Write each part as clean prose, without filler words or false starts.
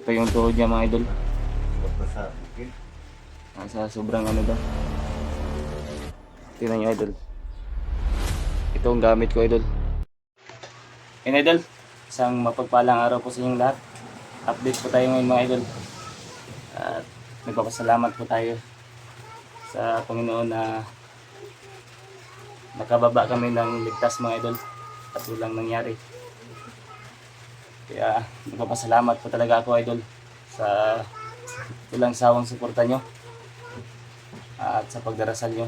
Ito yung tuhod niya mga idol. Sa bukid. Nasa sobrang ano daw. Tingnan niyo idol. Ito ang gamit ko idol. And idol, isang mapagpalang araw po sa inyong lahat. Update po tayo ngayon mga idol. At nagpapasalamat po tayo sa Panginoon na nakababa kami ng ligtas mga idol at walang nangyari. Kaya nagpapasalamat po talaga ako idol sa walang sawang suporta nyo at sa pagdarasal nyo.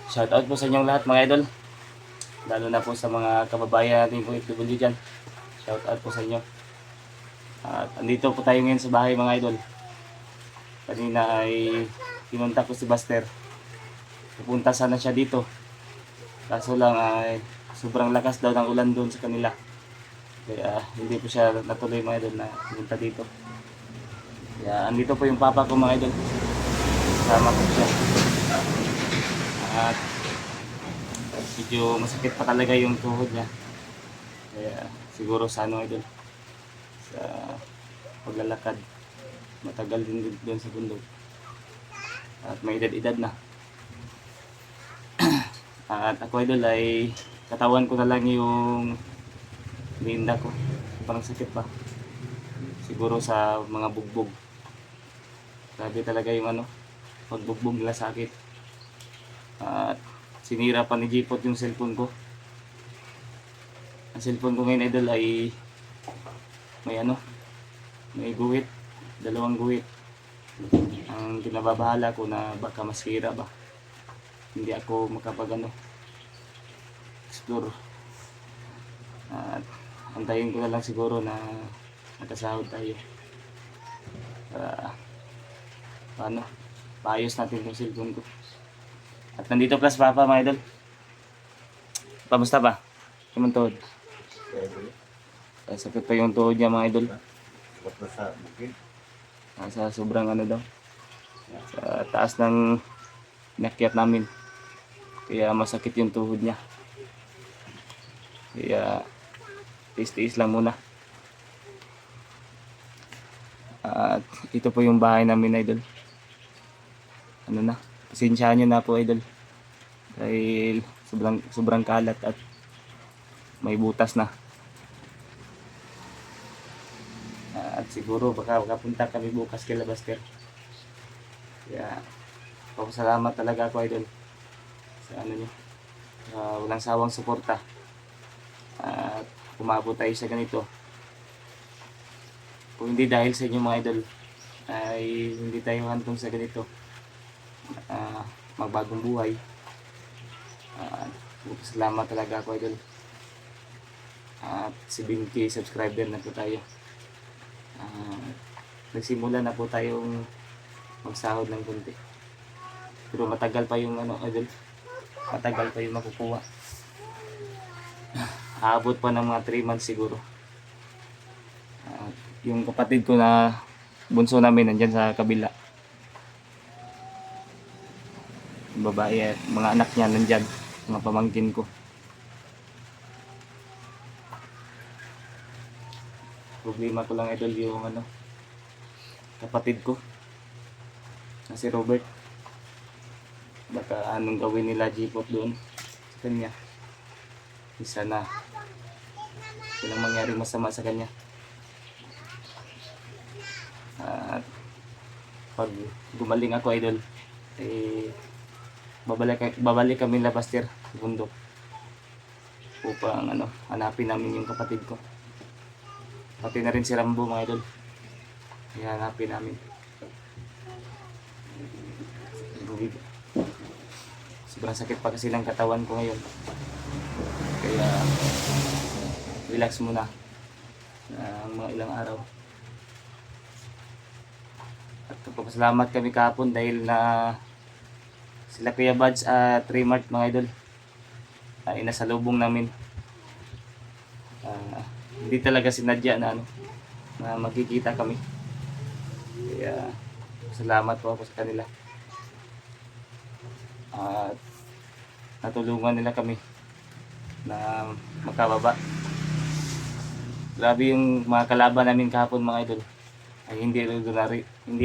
Shoutout po sa inyong lahat mga idol, lalo na po sa mga kababayan natin kong OFW dyan. Shoutout po sa inyo. At andito po tayo ngayon sa bahay mga idol. Kanina ay pinunta ko si Buster. Pupunta sana siya dito, kaso lang ay sobrang lakas daw ng ulan doon sa kanila. Kaya hindi po siya natuloy mga idol na pumunta dito. Kaya andito po yung papa ko mga idol. Kasama ko siya. At medyo masakit pa talaga yung tuhod niya. Kaya siguro sa ano idol, sa paglalakad, matagal din doon sa bundok. At may edad-edad na. At ako idol ay katawan ko na lang yung linda ko. Parang sakit pa. Siguro sa mga bugbog. Grabe talaga yung ano, pagbugbog nila sakit. At sinira pa ni Jipot yung cellphone ko. Ang cellphone ko ngayon idol ay may ano, may guhit, dalawang guhit. Ang kinababahala ko na baka masira ba, hindi ako makapag ano, explore. At antayin ko na lang siguro na nakasahod tayo para paano paayos natin yung cellphone ko. At nandito plus papa mga idol. Kamusta ba? Kamusta tuhod? Sakit pa yung tuhod niya mga idol. Sa bukid. Nasa sobrang ano daw, sa taas ng inakyat namin. Kaya masakit yung tuhod niya. Kaya tiis-tiis lang muna. At ito po yung bahay namin idol. Ano na, pasensyahan nyo na po idol. Dahil sobrang kalat at may butas na. At siguro baka punta kami bukas kay Buster. Kaya papasalamat talaga ako idol sa ano nyo, walang sawang suporta. At umabot tayo sa ganito. Kung hindi dahil sa inyo mga idol ay hindi tayo hantong sa ganito, magbagong buhay. Salamat talaga ako idol. At 7K subscriber na po tayo. Nagsimula na po tayong magsahod ng kunti. Pero matagal pa yung ano idol, matagal pa yung makukuha. Aabot pa ng mga 3 months siguro. Yung kapatid ko na bunso namin nandyan sa kabila, yung babae at mga anak niya nandyan, mga pamangkin ko. Problema ko lang idol yung ano, kapatid ko na si Robert. Baka anong gawin nila Jipot doon sa kanya. Isa na walang mangyaring masama sa kanya. At pag gumaling ako idol, babalik kami na Buster sa bundok upang ano, hanapin namin yung kapatid ko. Pati na rin si Rambo mga idol, hanapin namin. Sobrang sakit pa kasi ng katawan ko ngayon, kaya relax muna ng mga ilang araw. At papasalamat kami kahapon dahil na sila Kuya Buds at Remart mga idol ay nasalubong namin. Hindi talaga sinadya na ano, na magkikita kami. Kaya salamat po ako sa kanila. At natulungan nila kami na makababa. Grabe yung mga kalaban namin kahapon mga idol. Ay hindi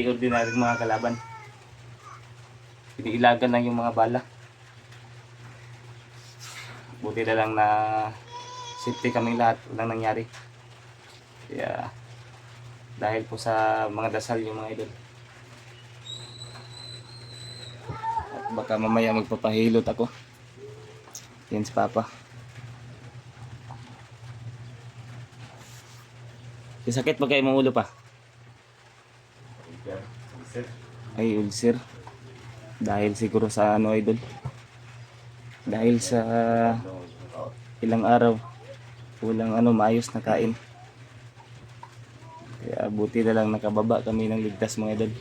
ordinary mga kalaban. Iniilagan lang yung mga bala. Buti na lang na safety kaming lahat, walang nangyari. Kaya dahil po sa mga dasal yung mga idol. At baka mamaya magpapahilot ako. Yan si Papa. Sakit ba kayo mong ulo pa? Sir, Ay, ulcer. Dahil siguro sa ano idol. Dahil sa ilang araw walang maayos na kain. Kaya buti na lang nakababa kami ng ligtas mga idol.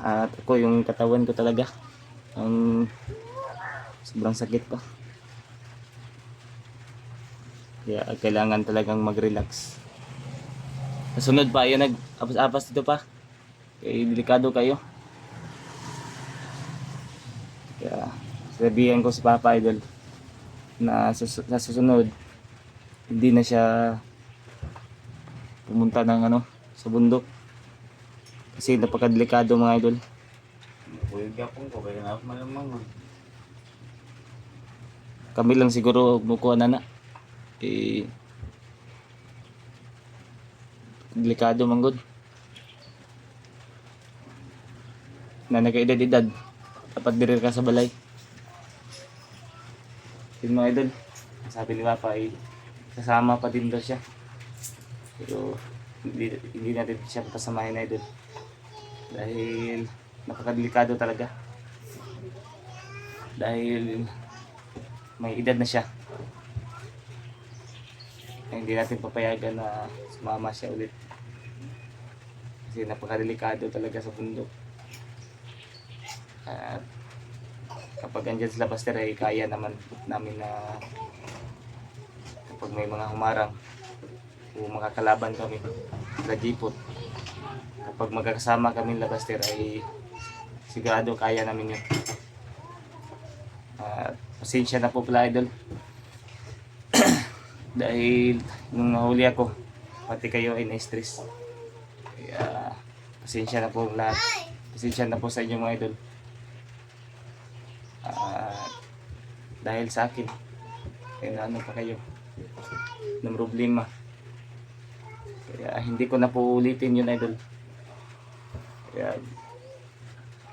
At ako yung katawan ko talaga ang sobrang sakit pa. Kaya kailangan talagang mag-relax. Nasunod pa, yun nag-apas-apas dito pa. Kaya delikado kayo. Kaya sabihan ko si Papa Idol na sa susunod hindi na siya pumunta ng sa bundok. Kasi napakadelikado mga idol. puyog yapon ko, kaya nga malamang. Kami lang siguro mukuha na delikado man gud. Na nagkaedad-edad dapat diri ka sa balay. Yun mga idol, sabi ni Papa ay kasama pa din daw siya. Pero hindi natin siya pasamahin na idol. Dahil napakadelikado talaga. Dahil may edad na siya. Kaya hindi natin papayagan na sumama siya ulit. Kasi napakadelikado talaga sa bundok. At kapag andyan sila Pastor ay kaya naman namin na kapag may mga humarang o makakalaban kami sa jipot, kapag magkakasama kami la Pastor ay sigurado kaya namin yun. At pasensya na po pala idol. Dahil nung nahuli ako pati kayo ay na-stress. Kaya pasensya na po lahat. Pasensya na po sa inyo mga idol. Dahil sa akin kaya ano pa kayo ng problema, kaya hindi ko na po ulitin yun idol. Kaya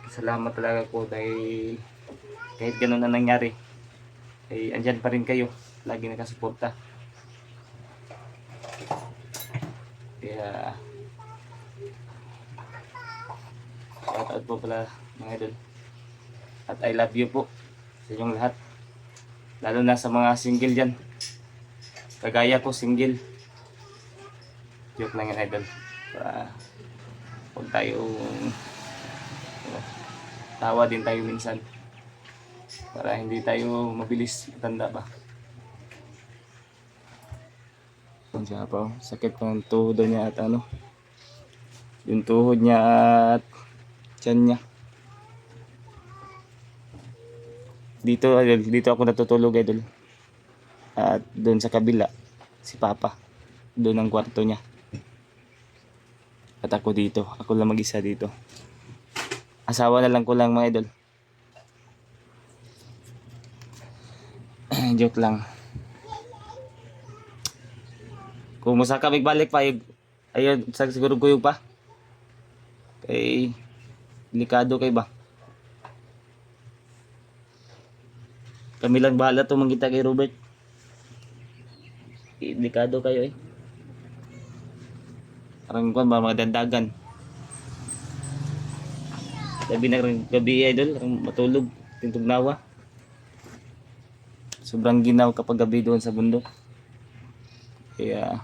salamat talaga po dahil kahit ganun na nangyari ay andyan pa rin kayo, lagi nakasuporta. Kaya shout out po pala mga idol. At I love you po sa inyong lahat. Lalo na sa mga single dyan. Kagaya ko single. Joke lang yan idol. Para huwag tayo tawa din tayo minsan. Para hindi tayo mabilis matanda ba. Yan siya pa. Sakit pa ng tuhod niya at yung tuhod niya at tiyan niya. Dito ako natutulog idol. At doon sa kabila si Papa. Doon ang kwarto niya. At ako dito. Ako lang mag-isa dito. Asawa na lang ko lang mga idol. Joke lang. Kung musa ka balik pa ayun siguro kuyog pa. Kay delikado kay ba. Kami lang bahala to mangita kay Robert. Delikado kayo eh. Parang kuan ba mga dandagan. Sabi na rin gabi idol, matulog, tintugnawa. Sobrang ginaw kapag gabi doon sa bundok. Kaya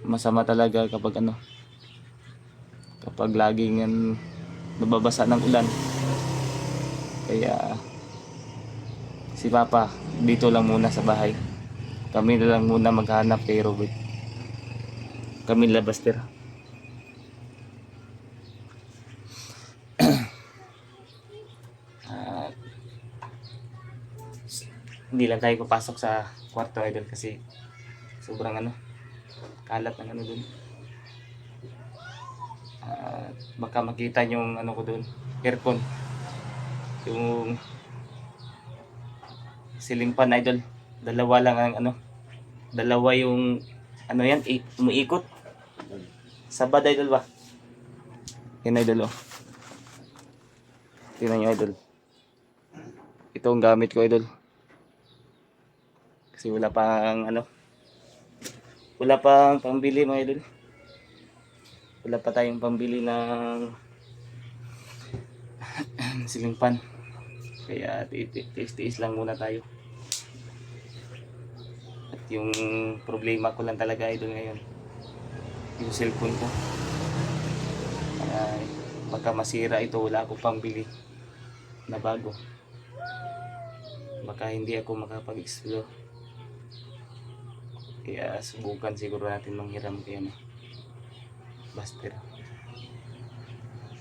masama talaga kapag kapag laging nababasa ng ulan. Kaya si Papa dito lang muna sa bahay. Kami na lang muna maghanap kay Robert. Kami labaster. hindi lang tayo papasok sa kwarto idol kasi sobrang kalat ng dun. Baka makita yung ko dun, aircon, yung ceiling fan idol. Dalawa lang ang dalawa yung yan, umiikot. Sabad idol ba? Yan idol oh. Tingnan nyo idol. Ito ang gamit ko idol. Kasi wala pang wala pang pambili mga idol. Wala pa tayong pambili ng ceiling fan. Kaya tiis-tiis lang muna tayo. At yung problema ko lang talaga idol ngayon, yung cellphone ko. Baka masira ito, wala akong pambili na bago. Baka hindi ako makapag-explore. Kaya subukan siguro natin manghiram kaya Buster.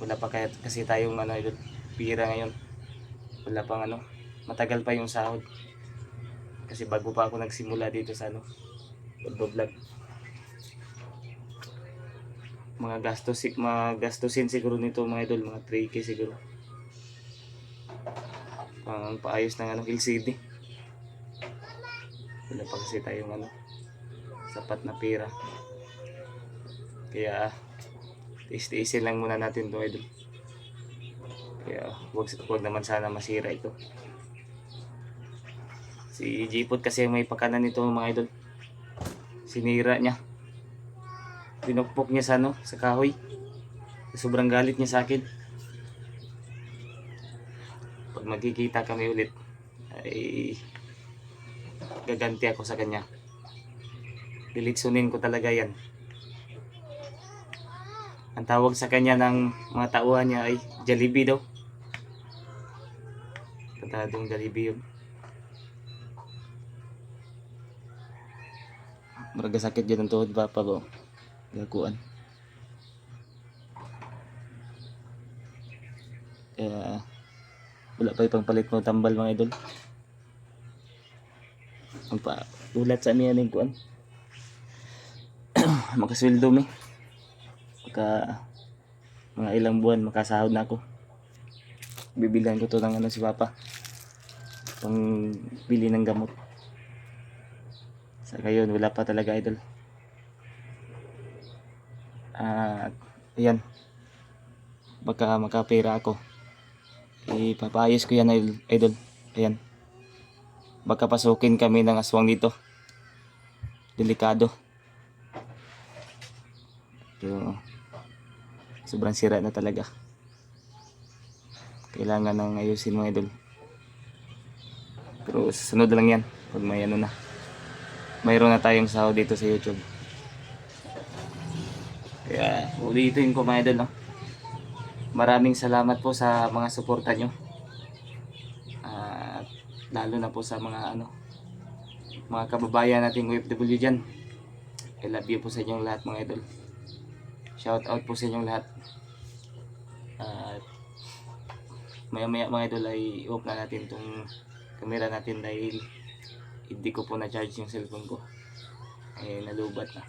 Wala pa kasi tayong idol, pira ngayon. Wala pang matagal pa yung sahod. Kasi bago pa ako nagsimula dito sa vlog. Mga gastusin siguro nito mga idol, mga 3K siguro. Pang paayos ng LCD. Wala pa kasi tayong sapat na pera. Kaya tiis-tiisin lang muna natin to idol. Kaya wag naman sana masira ito. Si Jipot kasi may pakanan nito mga idol. Sinira niya. Pinukpok niya sa kahoy. Sobrang galit niya sa akin. Pag magkikita kami ulit ay gaganti ako sa kanya. Dilitsunin ko talaga yan. Ang tawag sa kanya ng mga tauhan niya ay Jollibee daw. Katadong Jollibee yun. Maraga sakit dyan ang tuhod ba pa ba? Gakuan. Kaya wala pa ipang palit mo tambal mga idol. Ang pa ulat sa amin yung kuan. Makasweldo mi. Mga ilang buwan makasahod na ako. Bibilhan ko to ng si Papa. Pang bili ng gamot. Sa ngayon wala pa talaga idol. Ayan. Baka makapera ako. Ipapayos ko yan idol. Ayan. Baka pasukin kami ng aswang dito. Delikado. Pero sobrang sira na talaga. Kailangan nang ayusin mga idol. Pero susunod lang yan. Pag may na. Mayroon na tayong sahod dito sa YouTube. Kaya ulitin ko mga idol Maraming salamat po sa mga suporta nyo. Lalo na po sa mga mga kababayan nating OFW dyan. I love you po sa inyong lahat mga idol. Shout out po sa inyong lahat. Maya mga idol ay off na natin tong camera natin dahil hindi ko po na-charge yung cellphone ko. Nalubat na.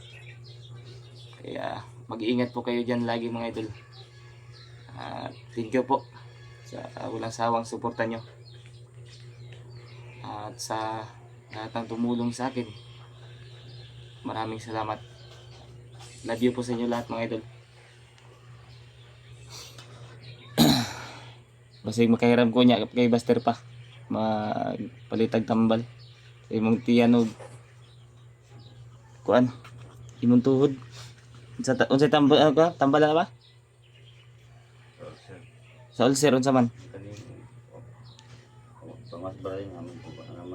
Kaya mag-iingat po kayo dyan lagi mga idol. Thank you po sa walang sawang suporta nyo. At sa lahat ng tumulong sa akin, maraming salamat. Love you po sa inyo lahat mga idol. Basig makahiram ko niya kay Buster pa. Palitag tambal. Imong tiyanog. Kuan. Imong tuhod. Unsay tambal tambal na ba? Sa ulcer unsa man? Pamas ba rin naman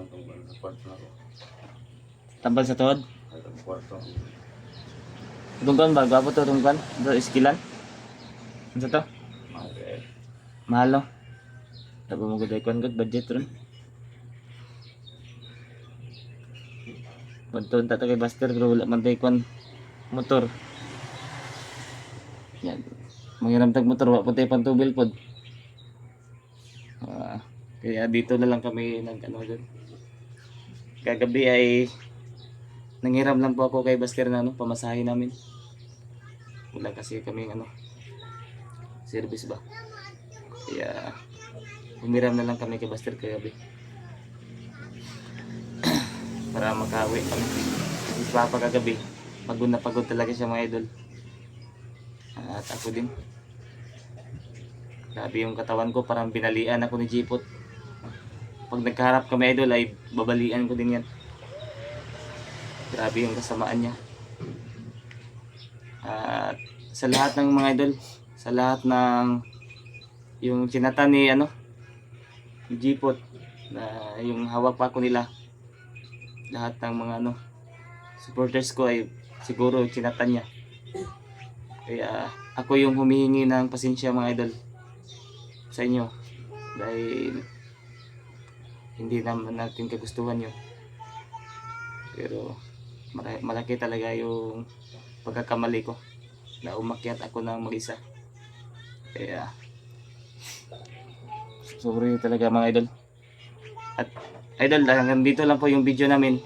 itong kwarto na ko. Tambal sa tuhod? Itong kwarto. Tungkan ba gwapo to tungkan? Do iskilan? Unsa to? Mahal no? Dapat mo gud kuan gud budget ron. Banton ta kay Buster pero wala man tay kuan motor. Yan. Mangiram tag motor wa puntay pantubil pod. Kaya dito na lang kami doon. kagabi ay nanghiram lang po ako kay Buster na pamasahe namin. Wala kasi kami service ba. Kaya humiram na lang kami kay Buster kagabi. Para makauwi kami. Si Papa kagabi, pagod na pagod talaga siya mga idol. At ako din. Grabe yung katawan ko, parang binalian ako ni Jipot. Pag nagkaharap kami idol ay babalian ko din yan. Grabe yung kasamaan niya. At sa lahat ng mga idol, sa lahat ng yung chinata ni ni Jipot na yung hawak pa ako nila, lahat ng mga supporters ko ay siguro chinata niya. Kaya ako yung humihingi ng pasensya mga idol sa inyo dahil hindi naman natin kagustuhan yun. Pero malaki talaga yung pagkakamali ko na umakyat ako ng mag-isa. Kaya sorry talaga mga idol. At idol, hanggang dito lang po yung video namin.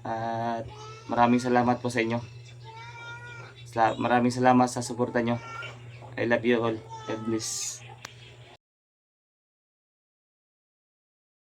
At maraming salamat po sa inyo. Maraming salamat sa suporta nyo. I love you all. God bless.